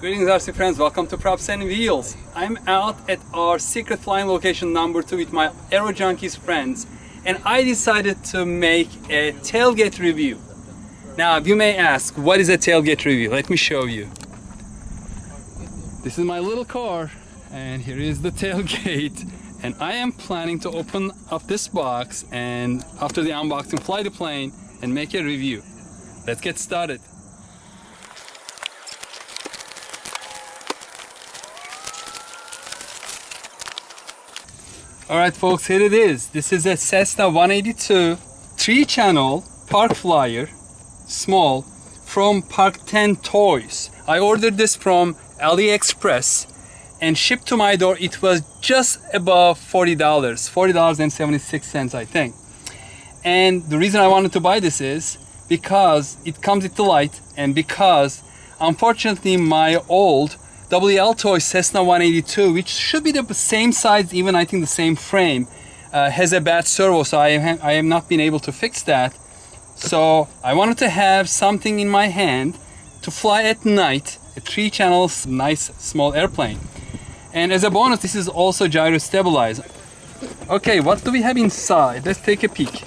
Greetings RC friends, welcome to Props and Wheels. I'm out at our secret flying location number 2 with my Aero Junkies friends, and I decided to make a tailgate review. Now you may ask, what is a tailgate review? Let me show you. This is my little car and here is the tailgate, and I am planning to open up this box and after the unboxing fly the plane and make a review. Let's get started. Alright folks, here it is. This is a Cessna-182 3-channel park flyer, small, from Park10 Toys. I ordered this from AliExpress and shipped to my door. It was just above $40.76 I think. And the reason I wanted to buy this is because it comes with the light, and because unfortunately my old WLtoys Cessna-182, which should be the same size, even I think the same frame, has a bad servo, so I have not been able to fix that. So I wanted to have something in my hand to fly at night, a 3-channel nice small airplane. And as a bonus, this is also Gyro-Stabilized. Okay, what do we have inside? Let's take a peek.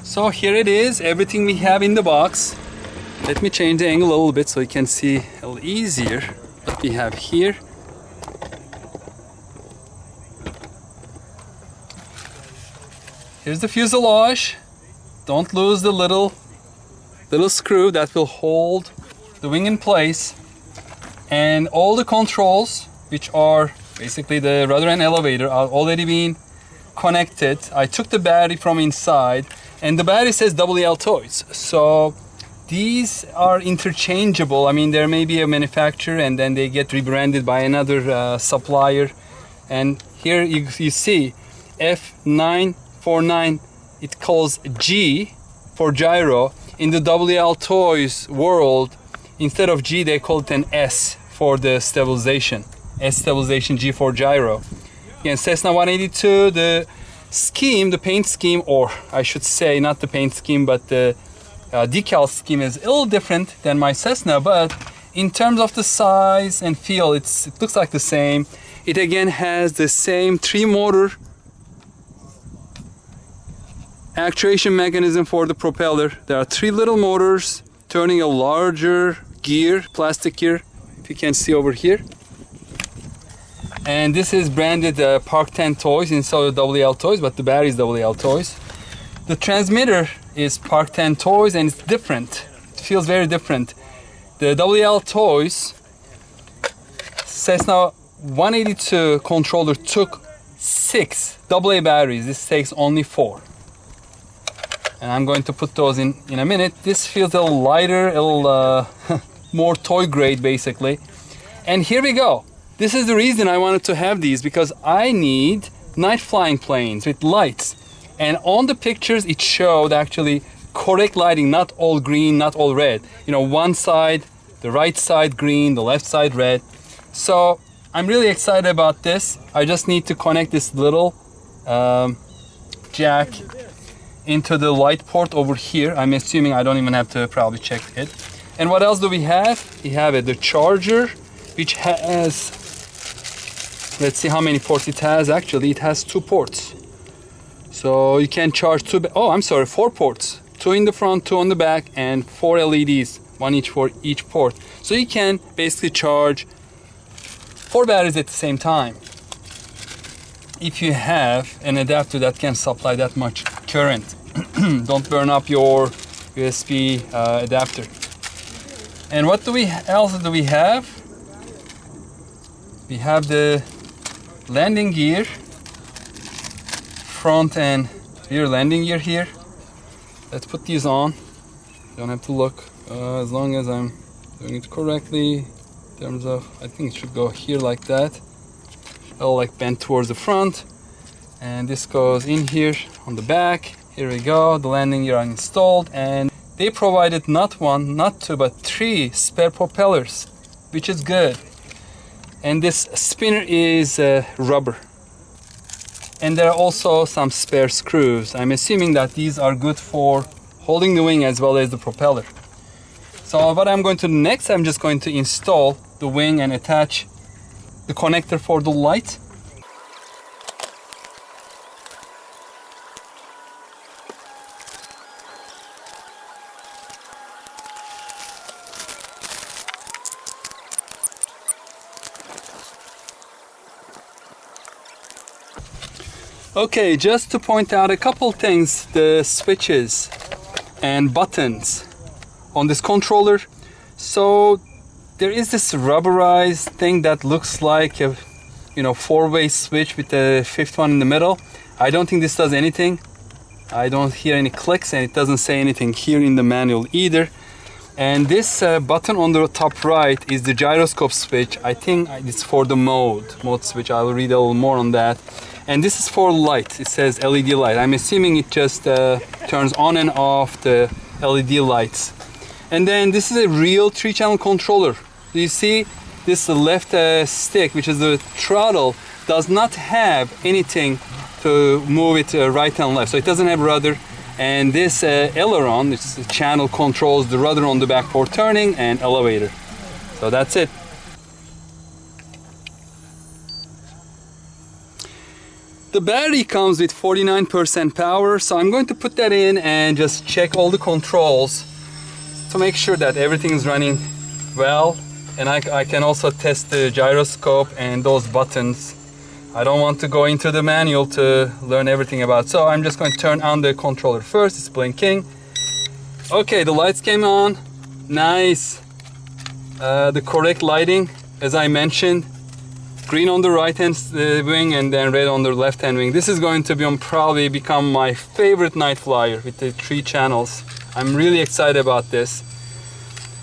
So here it is, everything we have in the box. Let me change the angle a little bit so you can see a little easier what we have here. Here's the fuselage. Don't lose the little screw that will hold the wing in place. And all the controls, which are basically the rudder and elevator, are already being connected. I took the battery from inside. And the battery says WLtoys, so these are interchangeable. I mean, there may be a manufacturer and then they get rebranded by another supplier. And here you see F949, it calls G for gyro. In the WLtoys world, instead of G, they call it an S for the stabilization. S stabilization, G for gyro. Again, Cessna 182, the scheme, the paint scheme, or I should say not the paint scheme, but the decal scheme is a little different than my Cessna, but in terms of the size and feel, it looks like the same. It again has the same 3-motor actuation mechanism for the propeller. There are 3 little motors turning a larger gear, plastic gear, if you can see over here. And this is branded Park10 Toys instead of WLtoys, but the battery is WLtoys. The transmitter is Park10 Toys and it's different. It feels very different. The WLtoys Cessna 182 controller took 6 AA batteries. This takes only 4. And I'm going to put those in a minute. This feels a little lighter, a little more toy grade basically. And here we go. This is the reason I wanted to have these, because I need night flying planes with lights. And on the pictures it showed actually correct lighting, not all green, not all red. You know, one side, the right side green, the left side red. So I'm really excited about this. I just need to connect this little jack into the light port over here. I'm assuming I don't even have to probably check it. And what else do we have? We have the charger, which has, let's see how many ports it has. Actually, it has 2 ports. So you can charge 4 ports. 2 in the front, 2 on the back, and 4 LEDs, 1 each for each port. So you can basically charge 4 batteries at the same time, if you have an adapter that can supply that much current. Don't burn up your USB adapter. And what else do we have? We have the landing gear, front and rear landing gear here. Let's put these on. Don't have to look, as long as I'm doing it correctly. In terms of, I think it should go here like that. It'll like bend towards the front. And this goes in here on the back. Here we go, the landing gear are installed, and they provided not 1, not 2, but 3 spare propellers, which is good. And this spinner is rubber. And there are also some spare screws. I'm assuming that these are good for holding the wing as well as the propeller. So what I'm going to do next, I'm just going to install the wing and attach the connector for the light. Okay, just to point out a couple things, the switches and buttons on this controller. So there is this rubberized thing that looks like a four-way switch with the fifth one in the middle. I don't think this does anything. I don't hear any clicks, and it doesn't say anything here in the manual either. And this button on the top right is the gyroscope switch. I think it's for the mode switch. I will read a little more on that. And this is for light. It says LED light. I'm assuming it just turns on and off the LED lights. And then this is a real 3-channel controller. You see this left stick, which is the throttle, does not have anything to move it right and left. So it doesn't have rudder. And this aileron, this channel, controls the rudder on the back for turning and elevator. So that's it. The battery comes with 49% power, so I'm going to put that in and just check all the controls to make sure that everything is running well. And I can also test the gyroscope and those buttons. I don't want to go into the manual to learn everything about it. So I'm just going to turn on the controller first. It's blinking. Okay, the lights came on. Nice. The correct lighting, as I mentioned. Green on the right hand wing and then red on the left hand wing. This is going to probably become my favorite night flyer with the 3 channels. I'm really excited about this.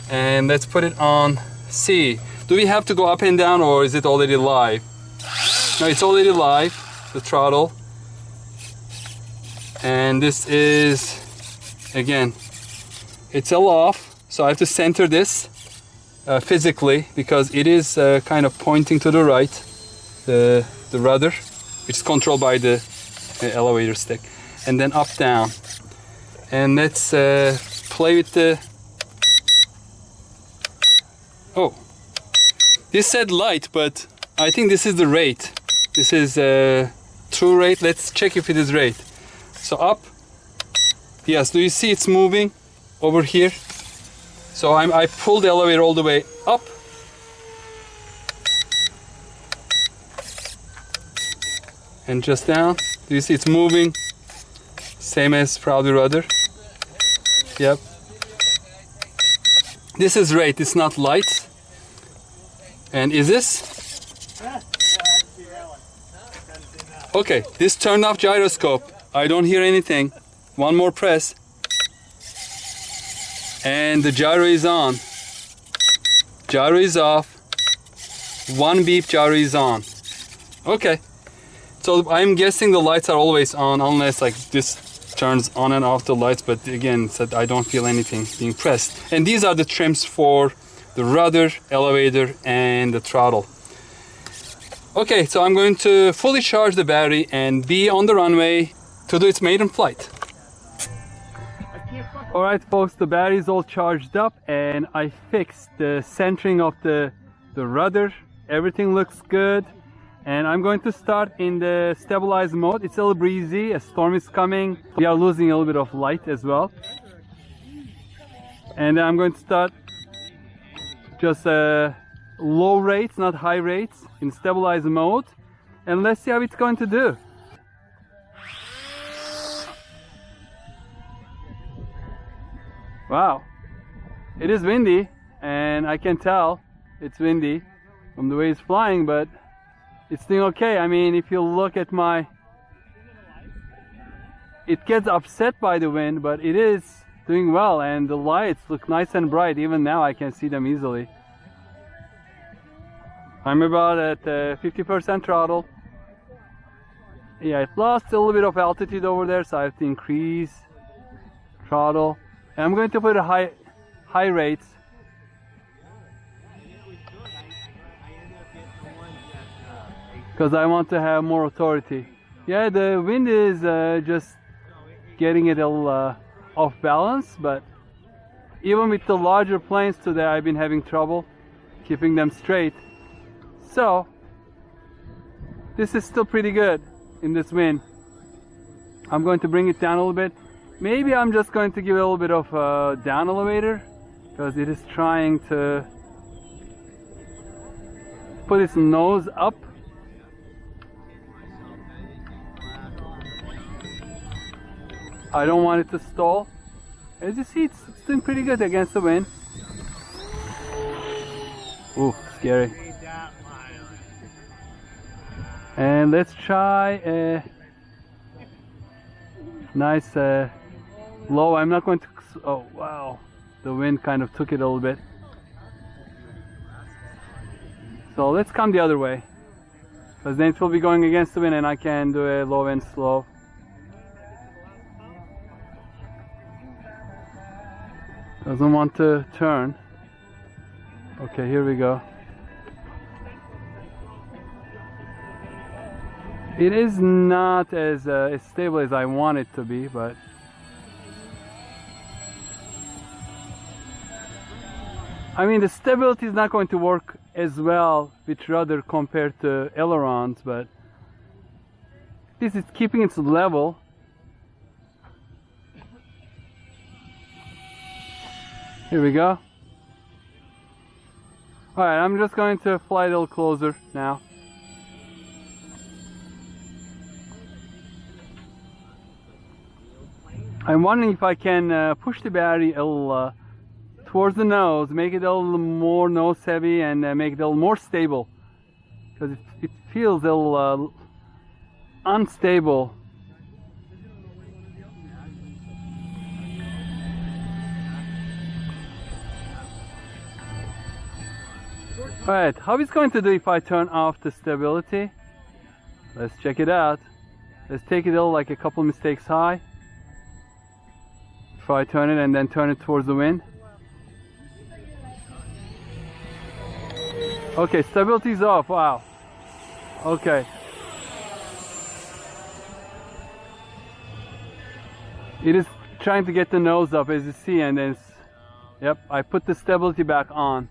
And let's put it on C. Do we have to go up and down, or is it already live? No, it's already live, the throttle. And this is, again, it's all off. So I have to center this physically, because it is kind of pointing to the right, the rudder, which is controlled by the elevator stick, and then up down. And let's play with the, oh, this said light, but I think this is the rate. This is true rate. Let's check if it is rate. So up, yes, do you see it's moving over here? So I pull the elevator all the way up. And just down. Do you see it's moving? Same as probably rudder. Yep. This is rate, it's not light. And is this? Okay, this turned off gyroscope. I don't hear anything. One more press. And the gyro is on. Gyro is off. One beep, gyro is on. Okay. So I'm guessing the lights are always on, unless like this turns on and off the lights, but again, I don't feel anything being pressed. And these are the trims for the rudder, elevator, and the throttle. Okay, so I'm going to fully charge the battery and be on the runway to do its maiden flight. Alright folks, the battery is all charged up and I fixed the centering of the rudder. Everything looks good. And I'm going to start in the stabilized mode. It's a little breezy, a storm is coming. We are losing a little bit of light as well. And then I'm going to start just low rates, not high rates, in stabilized mode. And let's see how it's going to do. Wow, it is windy, and I can tell it's windy from the way it's flying, but it's doing okay. I mean, if you look at it gets upset by the wind, but it is doing well, and the lights look nice and bright. Even now I can see them easily. I'm about at 50% throttle. Yeah, it lost a little bit of altitude over there, so I have to increase throttle. And I'm going to put a high rates. Because I want to have more authority. Yeah, the wind is just getting it a little off balance, but even with the larger planes today, I've been having trouble keeping them straight. So this is still pretty good in this wind. I'm going to bring it down a little bit. Maybe I'm just going to give it a little bit of a down elevator, because it is trying to put its nose up. I don't want it to stall. As you see, it's doing pretty good against the wind. Ooh, scary. And let's try a nice low. I'm not going to... Oh, wow. The wind kind of took it a little bit. So let's come the other way, because then it will be going against the wind and I can do a low and slow. Doesn't want to turn. Okay, here we go. It is not as stable as I want it to be, but I mean, the stability is not going to work as well with rudder compared to ailerons, but this is keeping its level. Here we go. Alright, I'm just going to fly a little closer now. I'm wondering if I can push the battery a little towards the nose, make it a little more nose heavy, and make it a little more stable, because it feels a little unstable. Alright, how it's going to do if I turn off the stability? Let's check it out. Let's take it all like a couple mistakes high. If I turn it and then turn it towards the wind. Okay, stability is off. Wow. Okay. It is trying to get the nose up, as you see, and then yep, I put the stability back on.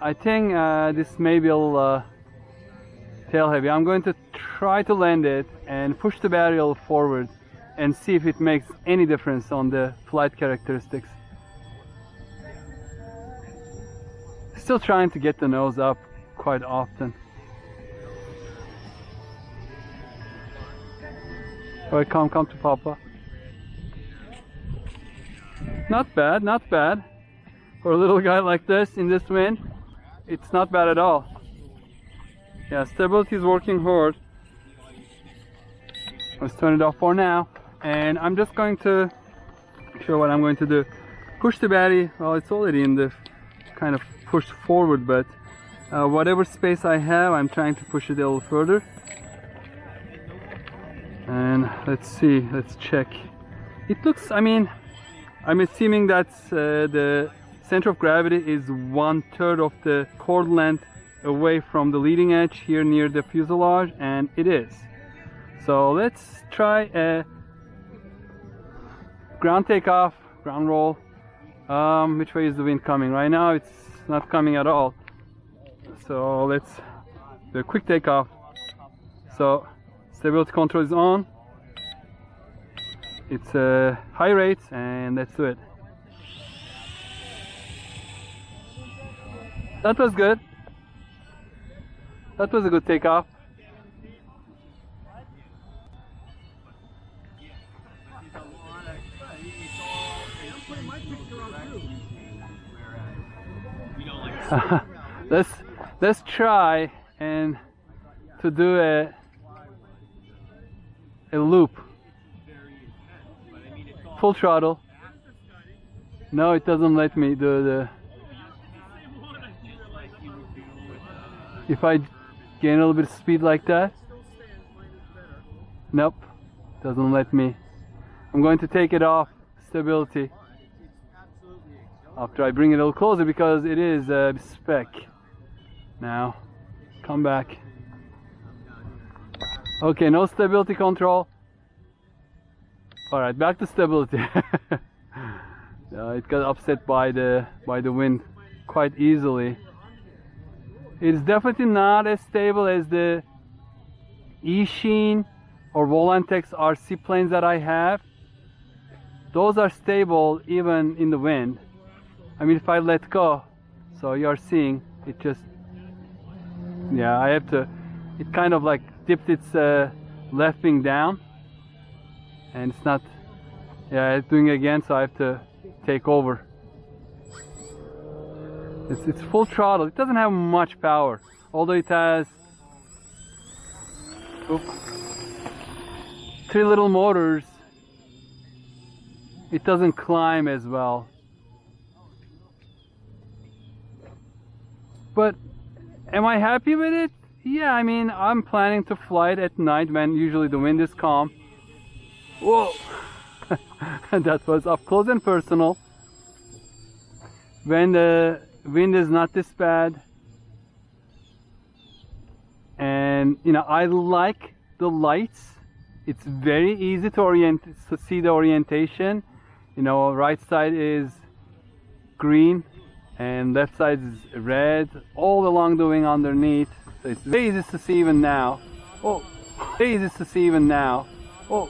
I think this may be a little tail heavy. I'm going to try to land it and push the battery a little forward and see if it makes any difference on the flight characteristics. Still trying to get the nose up quite often. Alright, come to Papa. Not bad, not bad. For a little guy like this in this wind, it's not bad at all. Yeah, stability is working hard. Let's turn it off for now. And I'm just going to show what I'm going to do. Push the battery. Well, it's already in the kind of pushed forward, but whatever space I have, I'm trying to push it a little further. And let's see, let's check. It looks, I mean, I'm assuming that the center of gravity is 1/3 of the chord length away from the leading edge here near the fuselage, and it is. So let's try a ground takeoff, ground roll. Which way is the wind coming? Right now it's not coming at all. So let's do a quick takeoff. So stability control is on. It's a high rate, and let's do it. That was good. That was a good takeoff. let's try and to do a loop. Full throttle. No, it doesn't let me do the... If I gain a little bit of speed like that. Nope, doesn't let me. I'm going to take it off stability after I bring it a little closer, because it is a spec. Now, come back. Okay, no stability control. All right, back to stability. It got upset by the wind quite easily. It's definitely not as stable as the E-Sheen or Volantex RC planes that I have. Those are stable even in the wind. I mean, if I let go, so you're seeing it just, yeah, I have to, it kind of like dipped its left wing down, and it's not, yeah, it's doing it again, so I have to take over. It's full throttle. It doesn't have much power, although it has 3 little motors. It doesn't climb as well. But am I happy with it? Yeah, I mean, I'm planning to fly it at night when usually the wind is calm. Whoa! That was up close and personal. When the wind is not this bad. And, you know, I like the lights. It's very easy to see the orientation. You know, right side is green and left side is red, all along the wing underneath. So it's very easy to see even now. Oh, very easy to see even now. Oh.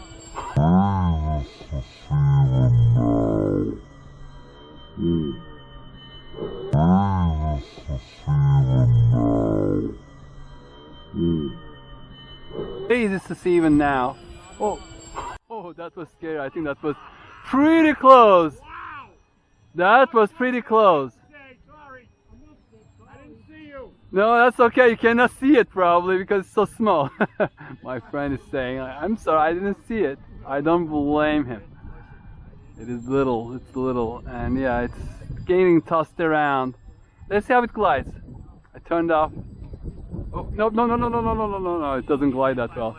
Very easy to see even now. Oh. Oh, that was scary. I think that was pretty close. Wow! That was pretty close. Sorry, I didn't see you. No, that's okay. You cannot see it probably because it's so small. My friend is saying, I'm sorry, I didn't see it. I don't blame him. It is little, it's little, and yeah, it's getting tossed around. Let's see how it glides. I turned off. Oh, no, it doesn't glide that well.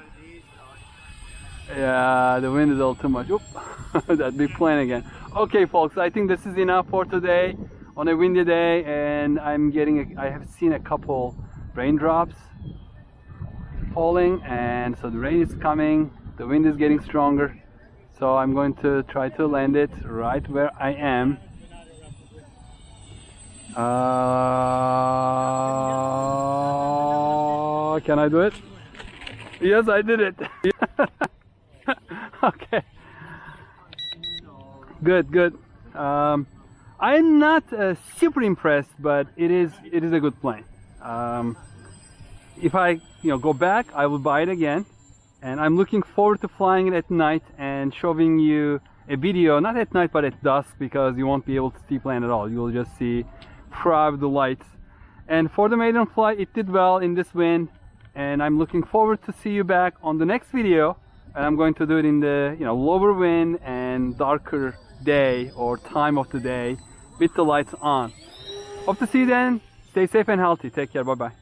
Yeah, the wind is all too much. Oop, that big plane again. Okay, folks, I think this is enough for today on a windy day, and I have seen a couple raindrops falling, and so the rain is coming, the wind is getting stronger, so I'm going to try to land it right where I am. Can I do it? Yes, I did it. Okay. Good. I'm not super impressed, but it is a good plane. If I go back, I will buy it again, and I'm looking forward to flying it at night and showing you a video, not at night but at dusk, because you won't be able to see plane at all. You will just see probably the lights. And for the maiden flight, it did well in this wind, and I'm looking forward to see you back on the next video. And I'm going to do it in the lower wind and darker day or time of the day with the lights on. Hope to see you then. Stay safe and healthy. Take care. Bye bye.